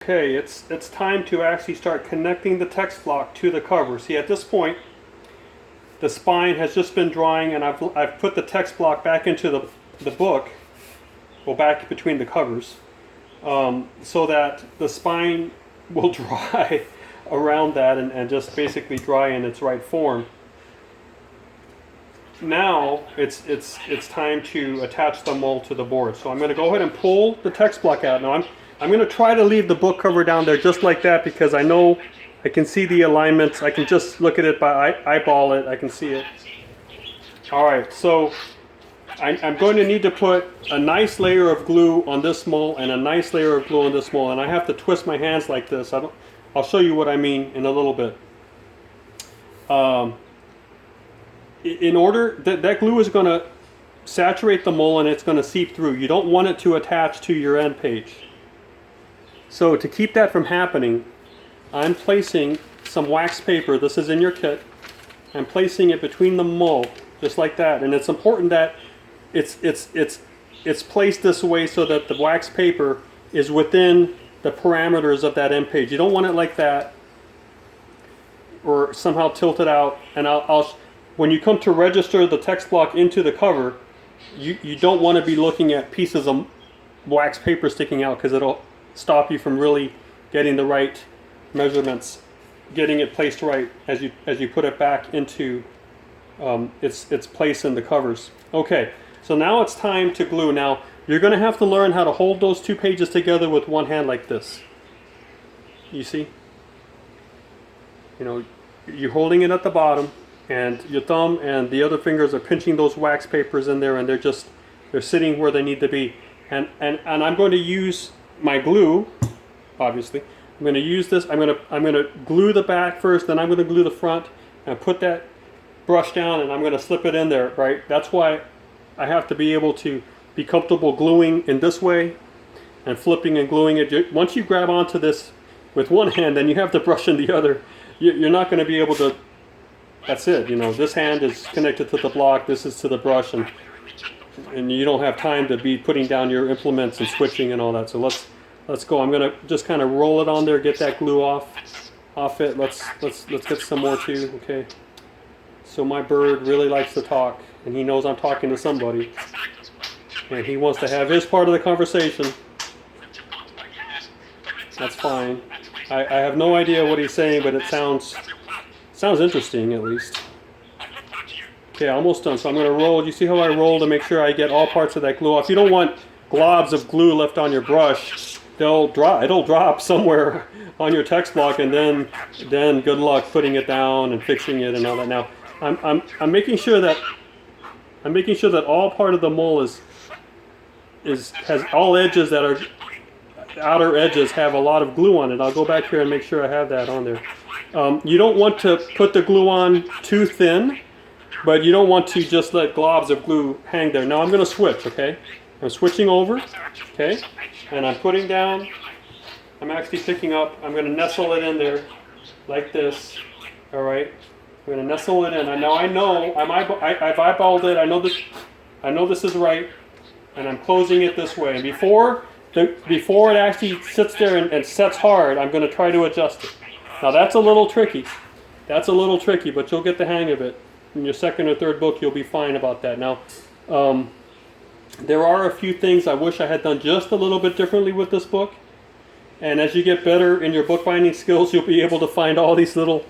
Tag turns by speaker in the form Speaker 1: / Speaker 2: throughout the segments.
Speaker 1: Okay, it's time to actually start connecting the text block to the cover. See, at this point, the spine has just been drying, and I've put the text block back into the book, well, back between the covers, so that the spine will dry around that and just basically dry in its right form. Now it's time to attach the mull to the board. So I'm going to go ahead and pull the text block out. Now I'm going to try to leave the book cover down there just like that, because I know I can see the alignments. I can just look at it by eyeball it. I can see it. All right, so I'm going to need to put a nice layer of glue on this mull and a nice layer of glue on this mull, and I have to twist my hands like this. I'll show you what I mean in a little bit. In order that glue is going to saturate the mull and it's going to seep through. You don't want it to attach to your end page. So to keep that from happening, I'm placing some wax paper. This is in your kit. I'm placing it between the mull, just like that. And it's important that it's placed this way so that the wax paper is within the parameters of that end page. You don't want it like that or somehow tilted out. And when you come to register the text block into the cover, you don't want to be looking at pieces of wax paper sticking out, because it'll stop you from really getting the right measurements, getting it placed right as you put it back into its place in the covers. Okay, so now it's time to glue. Now you're going to have to learn how to hold those two pages together with one hand like this. You see? You know, you're holding it at the bottom, and your thumb and the other fingers are pinching those wax papers in there, and they're sitting where they need to be. And I'm going to use my glue, obviously. I'm going to use this. I'm going to glue the back first, then I'm going to glue the front, and put that brush down, and I'm going to slip it in there, right? That's why I have to be able to be comfortable gluing in this way and flipping and gluing it. Once you grab onto this with one hand, then you have the brush in the other. You're not going to be able to. That's it. You know, this hand is connected to the block. This is to the brush, and you don't have time to be putting down your implements and switching and all that. So let's go. I'm gonna just kind of roll it on there, get that glue off it. Let's get some more too. Okay. So my bird really likes to talk, and he knows I'm talking to somebody, and he wants to have his part of the conversation. That's fine. I have no idea what he's saying, but it sounds interesting at least. Okay, almost done. So I'm going to roll. You see how I roll to make sure I get all parts of that glue off? You don't want globs of glue left on your brush. It'll drop somewhere on your text block, and then good luck putting it down and fixing it and all that. Now I'm making sure that all part of the mull has all edges that are outer edges have a lot of glue on it. I'll go back here and make sure I have that on there. You don't want to put the glue on too thin, but you don't want to just let globs of glue hang there. Now I'm going to switch, okay? I'm switching over, okay? And I'm putting down, I'm actually picking up, I'm going to nestle it in there like this, all right? I'm going to nestle it in. And now I know, I've eyeballed it, I know this is right, and I'm closing it this way. And before it actually sits there and sets hard, I'm going to try to adjust it. Now that's a little tricky. But you'll get the hang of it. In your second or third book, you'll be fine about that. Now, there are a few things I wish I had done just a little bit differently with this book. And as you get better in your bookbinding skills, you'll be able to find all these little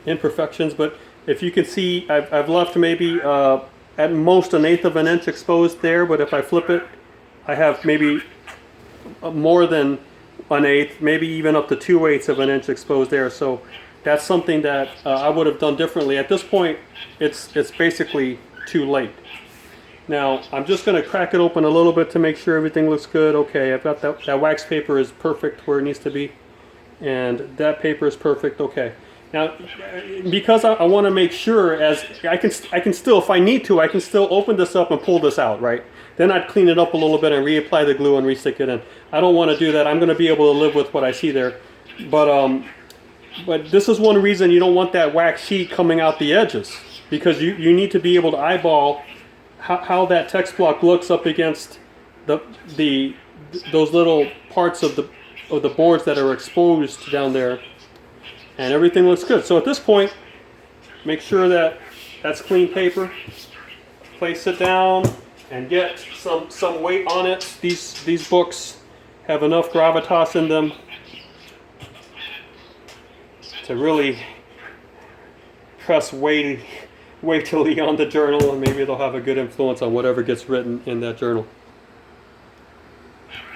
Speaker 1: imperfections. But if you can see, I've left maybe at most 1/8 of an inch exposed there. But if I flip it, I have maybe more than 1/8, maybe even up to 2/8 of an inch exposed there. So that's something that I would have done differently. At this point, it's basically too late. Now I'm just going to crack it open a little bit to make sure everything looks good. Okay, I've got that wax paper is perfect where it needs to be, and that paper is perfect. Okay. Now, because I want to make sure, as I can still, if I need to, I can still open this up and pull this out, right? Then I'd clean it up a little bit and reapply the glue and restick it in. I don't want to do that. I'm going to be able to live with what I see there. But this is one reason you don't want that wax sheet coming out the edges, because you need to be able to eyeball how that text block looks up against those little parts of of the boards that are exposed down there, and everything looks good. So at this point, make sure that that's clean paper. Place it down and get some weight on it. These books have enough gravitas in them to really press weightily on the journal, and maybe they'll have a good influence on whatever gets written in that journal.